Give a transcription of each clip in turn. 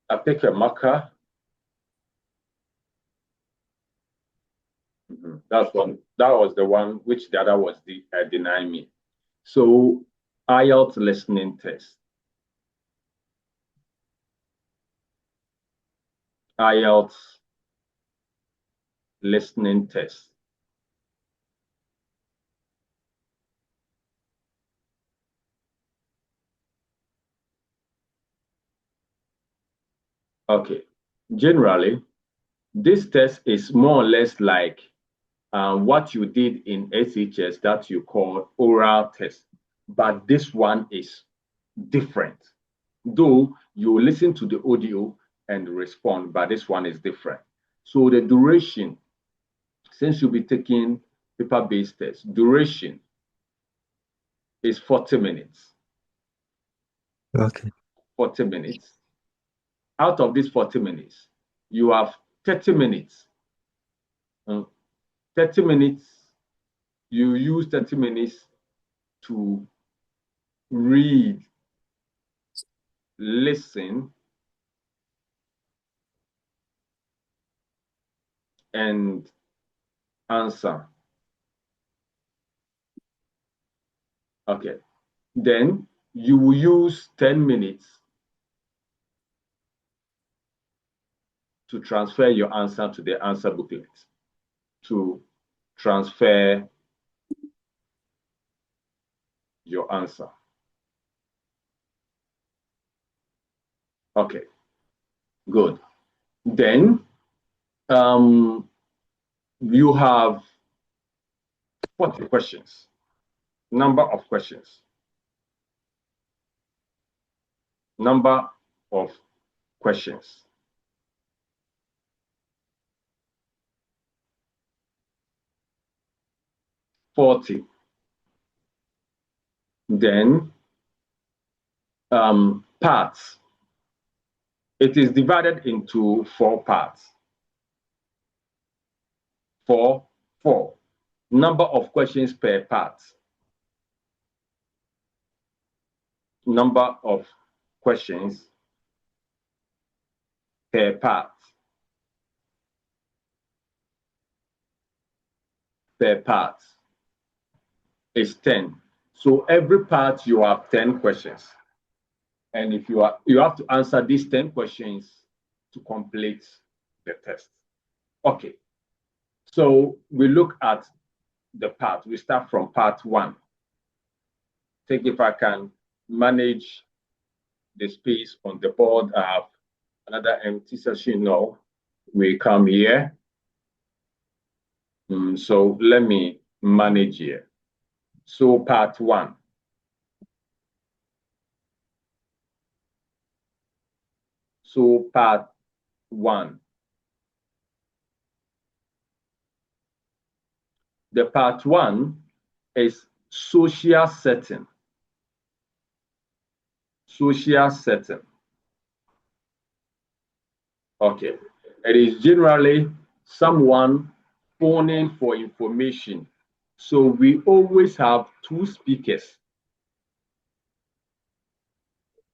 I pick a marker. That's one. That was the one which the other was denying me. So IELTS listening test. IELTS listening test. Okay. Generally, this test is more or less like what you did in SHS that you call oral test, but this one is different. Though you listen to the audio and respond, but this one is different. So the duration, since you'll be taking paper-based test, duration is 40 minutes. Okay. 40 minutes. Out of these 40 minutes, you have 30 minutes. 30 minutes, you use 30 minutes to read, listen, and answer. Okay. Then you will use 10 minutes to transfer your answer to the answer booklet, to transfer your answer. Okay, good. Then you have 40 questions, number of questions, number of questions. $40. Then parts. It is divided into 4 parts. Four. Number of questions per part. Number of questions per part. Per part is 10. So every part you have 10 questions. And if you have to answer these 10 questions to complete the test. Okay. So we look at the part. We start from part 1. Think if I can manage the space on the board. I have another empty session now. We come here. So let me manage here. So part 1. So part 1. The part 1 is social setting. Social setting. Okay. It is generally someone phoning for information. So we always have 2 speakers.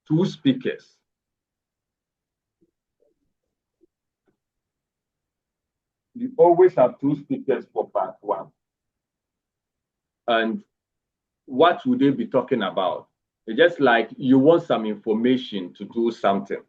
2 speakers. You always have 2 speakers for part 1. And what would they be talking about? It's just like you want some information to do something.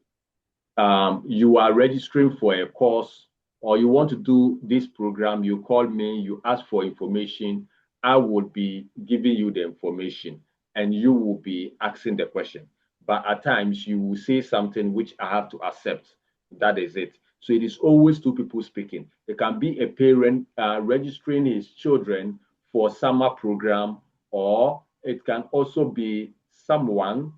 You are registering for a course or you want to do this program, you call me, you ask for information, I would be giving you the information and you will be asking the question. But at times you will say something which I have to accept. That is it. So it is always 2 people speaking. It can be a parent registering his children for summer program, or it can also be someone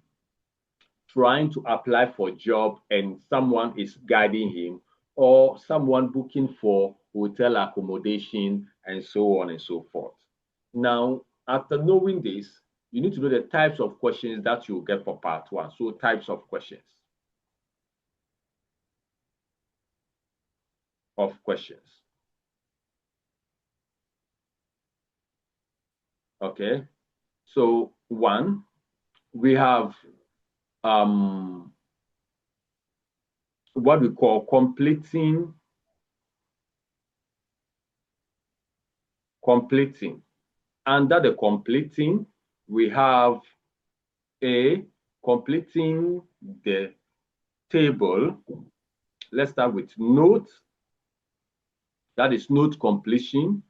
trying to apply for a job and someone is guiding him, or someone booking for hotel accommodation and so on and so forth. Now, after knowing this, you need to know the types of questions that you get for part 1. So types of questions. Okay. So 1, we have what we call completing. Under the completing, we have A, completing the table. Let's start with note. That is note completion.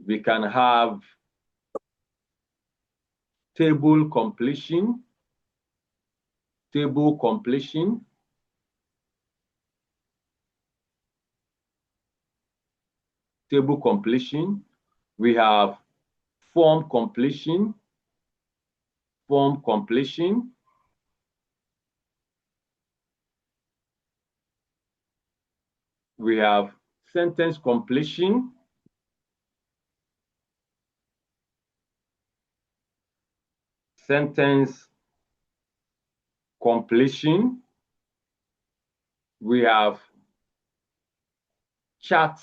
We can have table completion. Table completion. Table completion. We have form completion. Form completion. We have sentence completion. Sentence completion. We have chart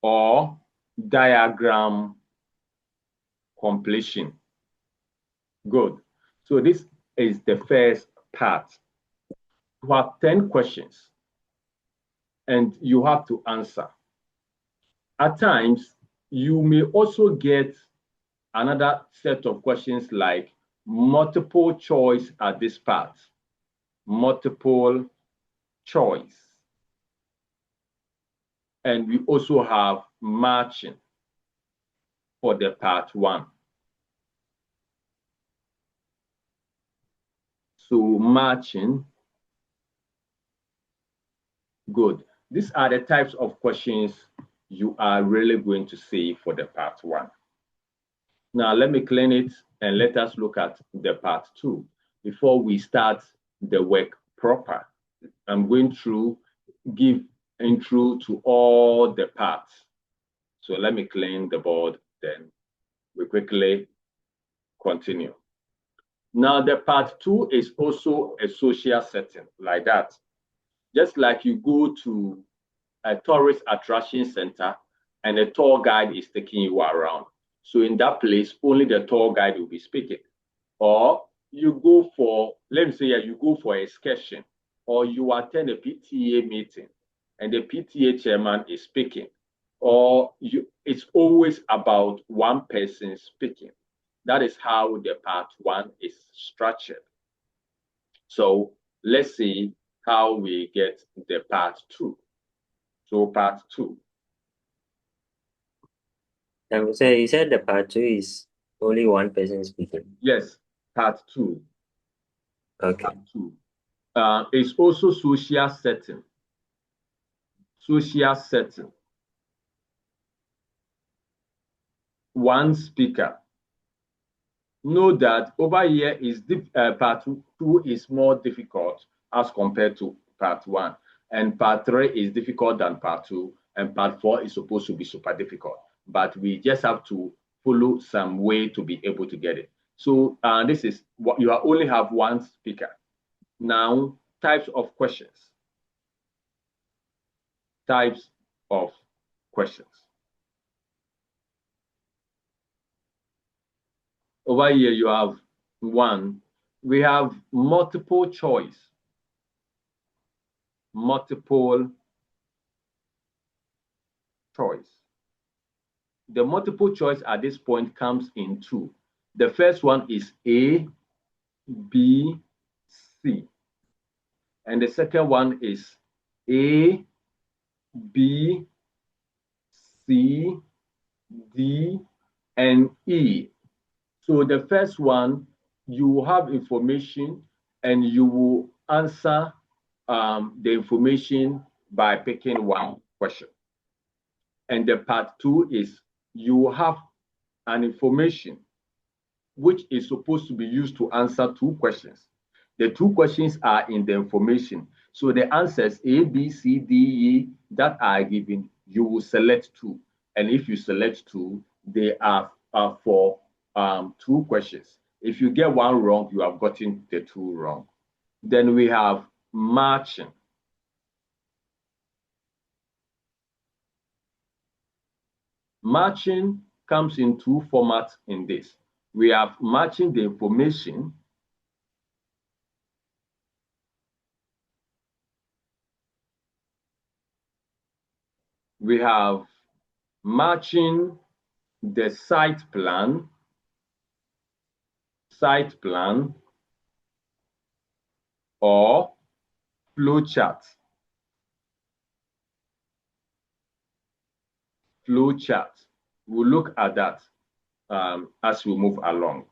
or diagram completion. Good. So this is the first part. You have 10 questions and you have to answer. At times, you may also get another set of questions like multiple choice at this part. Multiple choice. And we also have matching for the part 1. So matching. Good. These are the types of questions you are really going to see for the part 1. Now, let me clean it and let us look at the part 2 before we start the work proper. I'm going to give intro to all the parts. So let me clean the board, then we quickly continue. Now, the part 2 is also a social setting like that. Just like you go to a tourist attraction center and a tour guide is taking you around. So in that place, only the tour guide will be speaking. Or you go for, let me say, you go for an excursion, or you attend a PTA meeting and the PTA chairman is speaking, or it's always about one person speaking. That is how the part 1 is structured. So let's see how we get the part 2. So part 2. So you said the part 2 is only one person speaking. Yes, part 2. Okay. Part 2. It's also social setting. Social setting. One speaker. Know that over here is part 2 is more difficult as compared to part 1, and part 3 is difficult than part 2, and part 4 is supposed to be super difficult. But we just have to follow some way to be able to get it. So this is what you only have one speaker. Now, types of questions. Types of questions. Over here, you have 1. We have multiple choice. Multiple choice. The multiple choice at this point comes in 2. The first one is A, B, C. And the second one is A, B, C, D, and E. So the first one, you will have information and you will answer the information by picking one question. And the part 2 is you will have an information which is supposed to be used to answer 2 questions. The 2 questions are in the information. So the answers A, B, C, D, E that are given, you will select 2. And if you select 2, they are for 2 questions. If you get one wrong, you have gotten the 2 wrong. Then we have matching. Matching comes in 2 formats in this. We have matching the information We have matching the site plan, or flow chart. We'll look at that as we move along.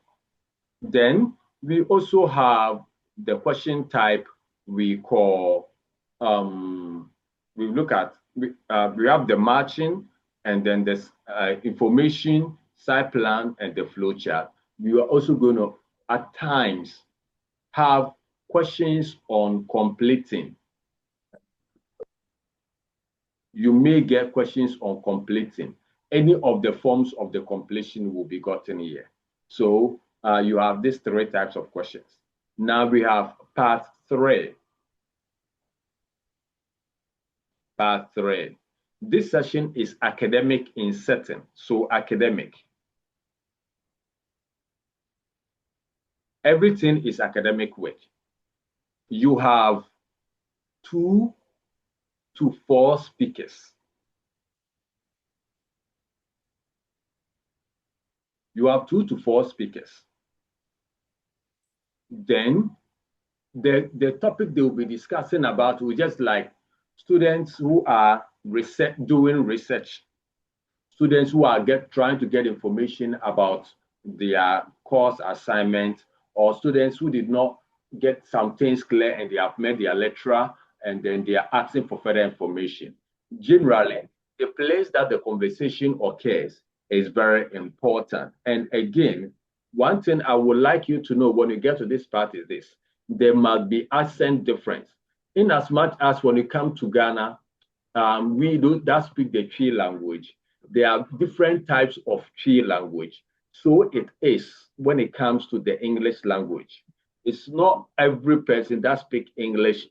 Then we also have the question type we call, we have the matching, and then there's information, site plan, and the flow chart. We are also going to, at times, have questions on completing. You may get questions on completing. Any of the forms of the completion will be gotten here. So you have these three types of questions. Now we have part three. Part three. This session is academic in setting. So academic. Everything is academic work. You have 2 to 4 speakers. You have 2 to 4 speakers. Then the topic they will be discussing about will just like students who are doing research, students who are trying to get information about their course assignment, or students who did not get some things clear and they have met their lecturer and then they are asking for further information. Generally, the place that the conversation occurs is very important. And again, one thing I would like you to know when you get to this part is this: there must be accent difference. In as much as when you come to Ghana, we do that speak the Twi language. There are different types of Twi language. So it is when it comes to the English language. It's not every person that speak English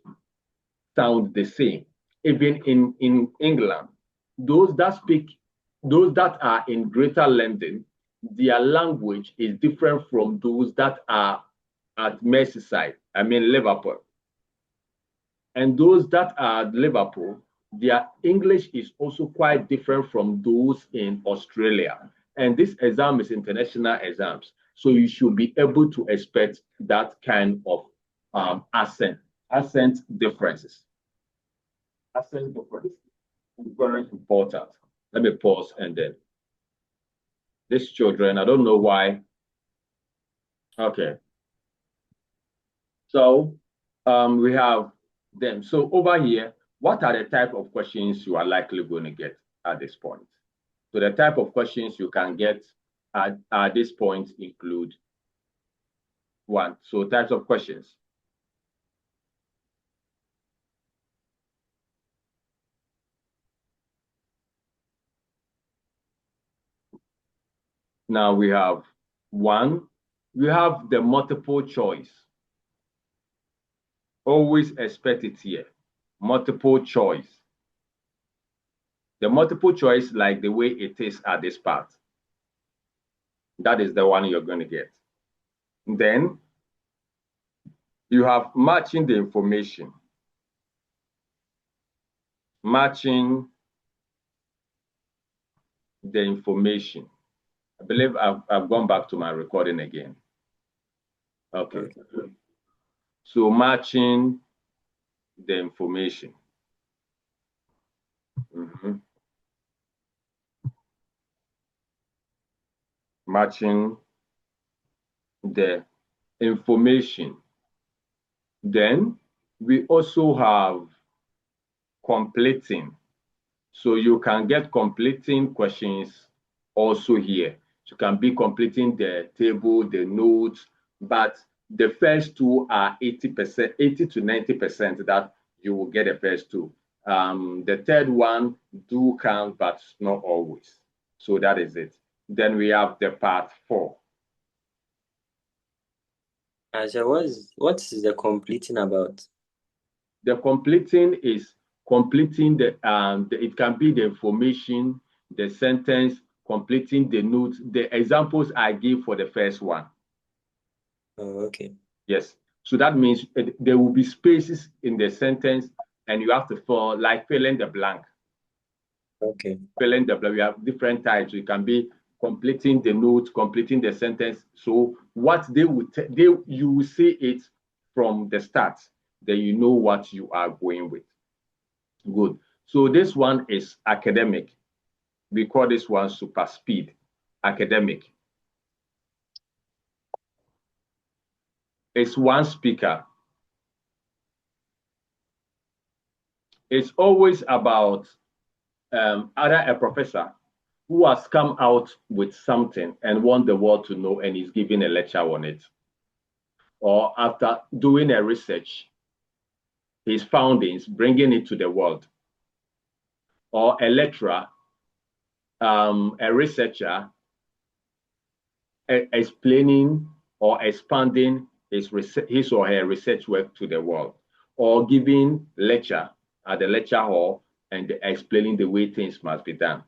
sound the same. Even in England, those that are in Greater London, their language is different from those that are at Merseyside, I mean Liverpool. And those that are at Liverpool, their English is also quite different from those in Australia. And this exam is international exams. So you should be able to expect that kind of accent differences. Accent difference is very important. Let me pause and then. These children, I don't know why. Okay. So we have them. So over here, what are the type of questions you are likely going to get at this point? So the type of questions you can get at this point include one. So types of questions. Now we have one. We have the multiple choice. Always expect it here. Multiple choice. The multiple choice, like the way it is at this part. That is the one you're going to get. Then you have matching the information. Matching the information. I believe I've gone back to my recording again. Okay. So matching the information. Matching the information. Then we also have completing. So you can get completing questions also here. You can be completing the table, the notes, but the first two are 80%, 80 to 90% that you will get the first two. The third one do count, but not always. So that is it. Then we have the part 4. So what is the completing about? The completing is completing it can be the information, the sentence, completing the notes, the examples I give for the first one. Oh, okay. Yes. So that means there will be spaces in the sentence and you have to fill in the blank. Okay. Fill in the blank. We have different types. It can be completing the note, completing the sentence. So what they would you will see it from the start, then you know what you are going with. Good. So this one is academic. We call this one super speed academic. It's one speaker. It's always about either a professor who has come out with something and want the world to know and is giving a lecture on it. Or after doing a research, his findings, bringing it to the world. Or a lecturer, a researcher, explaining or expanding his or her research work to the world. Or giving lecture at the lecture hall and explaining the way things must be done.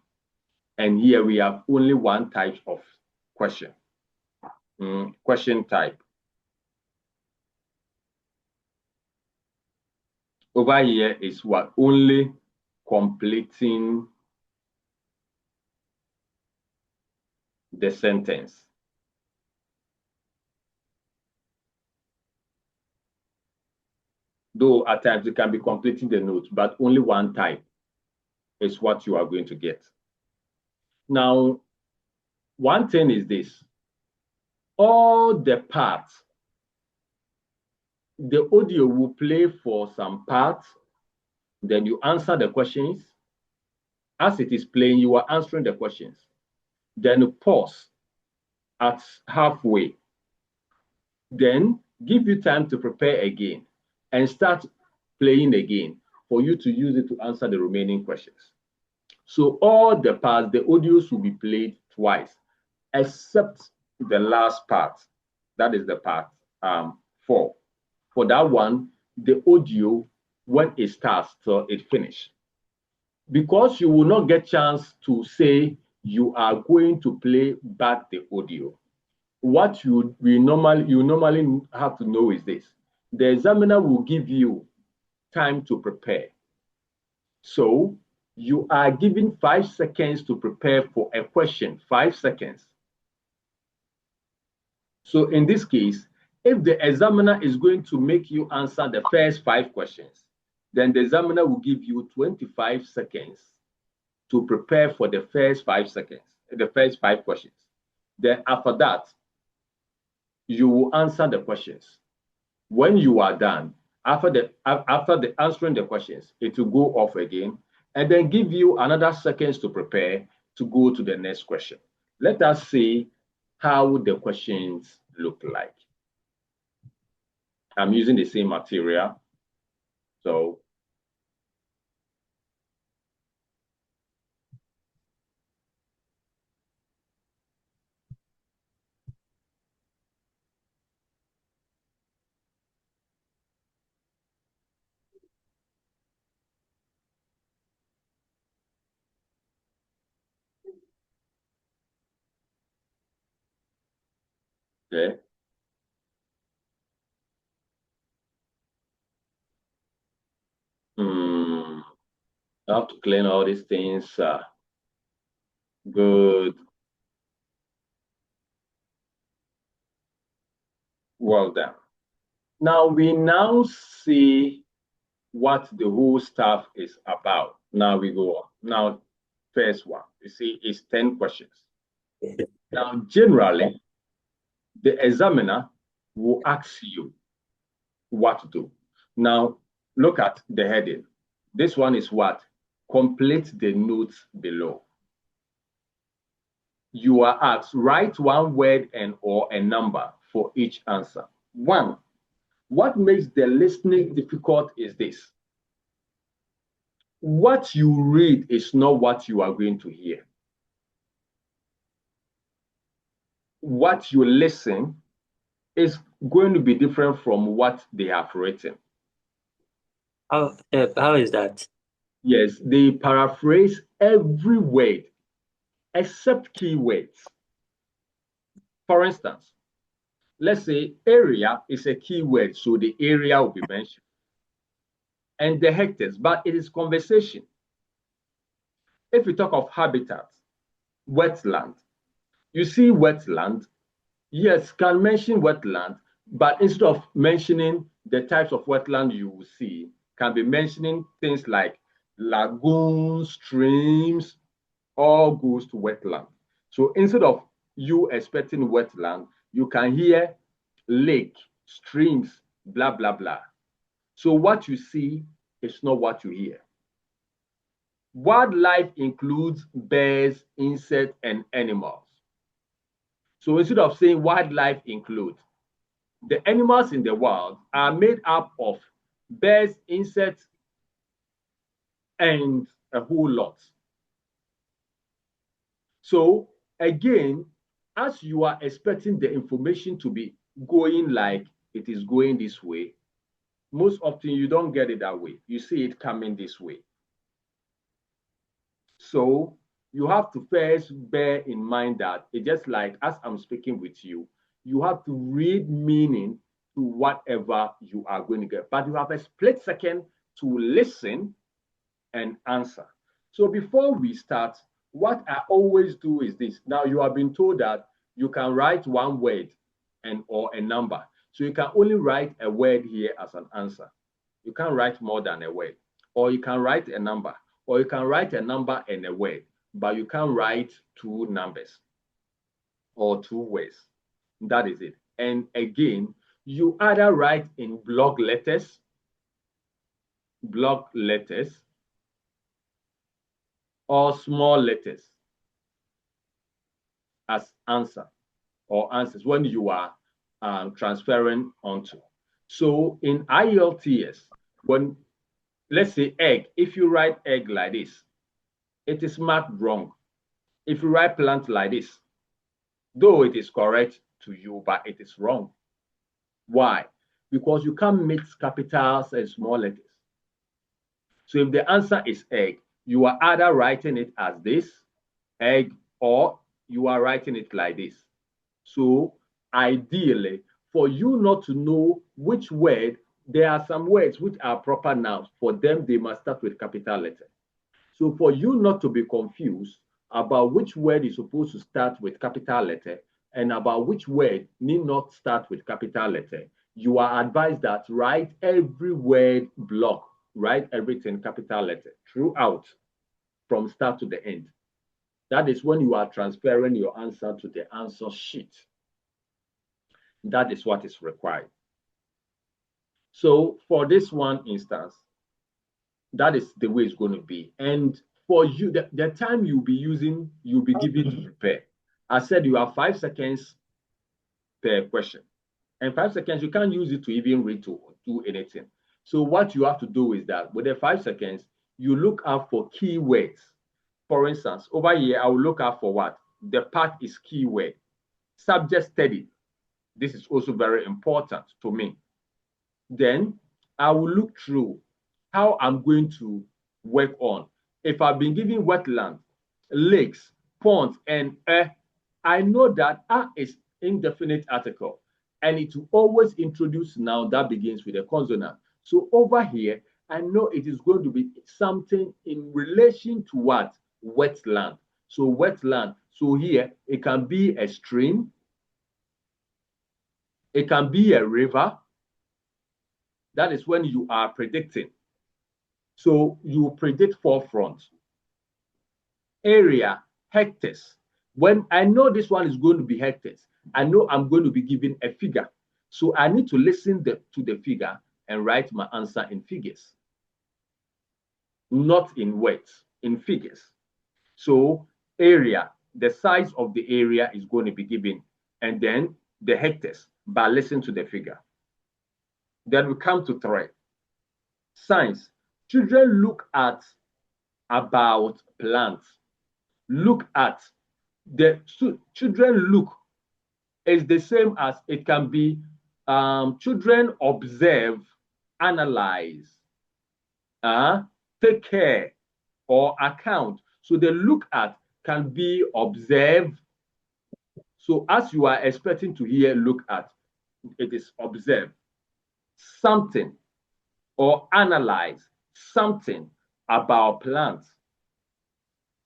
And here we have only one type of question. Question type. Over here is what? Only completing the sentence. Though at times it can be completing the note, but only one type is what you are going to get. Now, one thing is this. All the parts, the audio will play for some parts, then you answer the questions. As it is playing, you are answering the questions. Then pause at halfway. Then give you time to prepare again and start playing again for you to use it to answer the remaining questions. So all the parts, the audios will be played twice, except the last part. That is the part 4. For that one, the audio, when it starts till it finishes. Because you will not get chance to say you are going to play back the audio. What you normally have to know is this. The examiner will give you time to prepare. So you are given 5 seconds to prepare for a question, 5 seconds. So in this case, if the examiner is going to make you answer the first 5 questions, then the examiner will give you 25 seconds to prepare for the first 5 seconds, the first 5 questions. Then after that, you will answer the questions. When you are done, after the answering the questions, it will go off again and then give you another seconds to prepare to go to the next question. Let us see how the questions look like. I'm using the same material. So okay. I have to clean all these things. Good. Well done. Now we now see what the whole stuff is about. Now we go on. Now, first one, you see, is 10 questions. Now, generally, the examiner will ask you what to do. Now, look at the heading. This one is what? Complete the notes below. You are asked, write one word and or a number for each answer. 1. What makes the listening difficult is this. What you read is not what you are going to hear. What you listen is going to be different from what they have written. How is that? Yes, they paraphrase every word except keywords. For instance, let's say area is a keyword, so the area will be mentioned. And the hectares, but it is conversation. If you talk of habitat, wetland, you see wetland, yes, can mention wetland, but instead of mentioning the types of wetland you will see, can be mentioning things like lagoons, streams, all goes to wetland. So instead of you expecting wetland, you can hear lake, streams, blah, blah, blah. So what you see is not what you hear. Wildlife includes birds, insects, and animals. So instead of saying wildlife includes, the animals in the wild are made up of birds, insects, and a whole lot. So again, as you are expecting the information to be going like it is going this way, most often you don't get it that way. You see it coming this way. So you have to first bear in mind that it's just like as I'm speaking with you, you have to read meaning to whatever you are going to get. But you have a split second to listen and answer. So before we start, what I always do is this. Now you have been told that you can write one word and or a number. So you can only write a word here as an answer. You can't write more than a word. Or you can write a number. Or you can write a number and a word. But you can't write two numbers or two words. That is it. And again, you either write in block letters, or small letters as answer or answers when you are transferring onto. So in IELTS, when let's say egg, if you write egg like this, it is marked wrong. If you write plant like this, though it is correct to you, but it is wrong. Why? Because you can't mix capitals and small letters. So if the answer is egg, you are either writing it as this, egg, or you are writing it like this. So ideally, for you not to know which word, there are some words which are proper nouns. For them, they must start with capital letter. So for you not to be confused about which word is supposed to start with capital letter and about which word need not start with capital letter, you are advised that write every word block, write everything capital letter throughout from start to the end. That is when you are transferring your answer to the answer sheet. That is what is required. So for this one instance, that is the way it's going to be. And for you, the time you'll be using, you'll be given to prepare. I said you have 5 seconds per question. And 5 seconds, you can't use it to even read to do anything. So what you have to do is that with the 5 seconds, you look out for keywords. For instance, over here, I will look out for what? The part is keyword. Subject study. This is also very important to me. Then I will look through how I'm going to work on. If I've been given wetland, lakes, ponds, and I know that is indefinite article, and it will always introduce noun that begins with a consonant. So over here, I know it is going to be something in relation to what? Wetland. So wetland. So here, it can be a stream. It can be a river. That is when you are predicting. So you predict forefront. Area, hectares. When I know this one is going to be hectares, I know I'm going to be given a figure. So I need to listen to the figure and write my answer in figures. Not in words, in figures. So area, the size of the area is going to be given. And then the hectares, but listen to the figure. Then we come to 3. Science. Children look at about plants. Look at. The children look is the same as it can be children observe, analyze, take care, or account. So the look at can be observe. So as you are expecting to hear look at, it is observe something or analyze something about plants.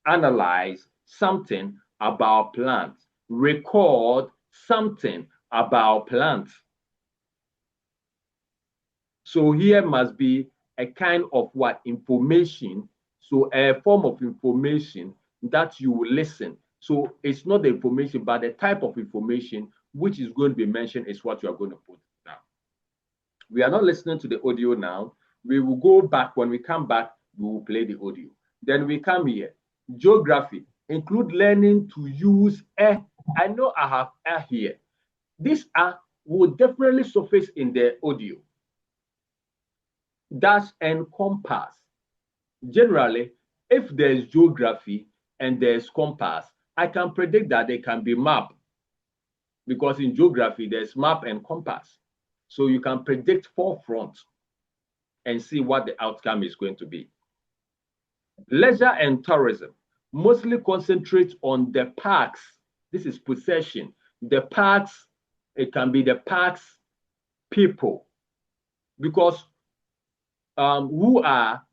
analyze something about plants, record something about plants. So here must be a kind of what information, so a form of information that you will listen. So it's not the information, but the type of information which is going to be mentioned is what you are going to put down. We are not listening to the audio now. We will go back. When we come back, we will play the audio. Then we come here. Geography. Include learning to use a. I know I have a here. This a will definitely surface in the audio. Dash and compass. Generally, if there's geography and there's compass, I can predict that there can be map, because in geography, there's map and compass. So you can predict forefront and see what the outcome is going to be. Leisure and tourism mostly concentrate on the parks. This is possession. The parks, it can be the parks people, because who are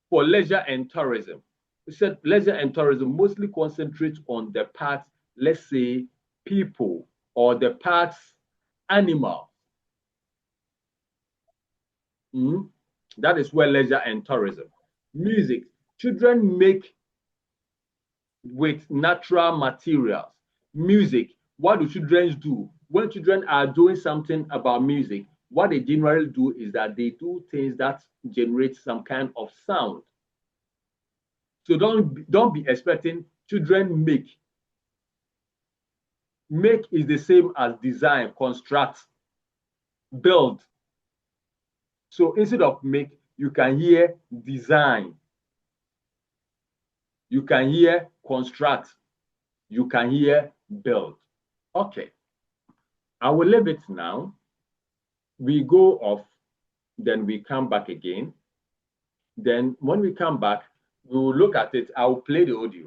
for leisure and tourism. We said leisure and tourism mostly concentrate on the parks, let's say people, or the parks animals. That is where leisure and tourism. Music. Children make with natural materials. Music. What do children do? When children are doing something about music, what they generally do is that they do things that generate some kind of sound. So don't be expecting children make. Make is the same as design, construct, build. So instead of make, you can hear design. You can hear construct. You can hear build. Okay. I will leave it now. We go off, then we come back again. Then when we come back, we will look at it. I will play the audio.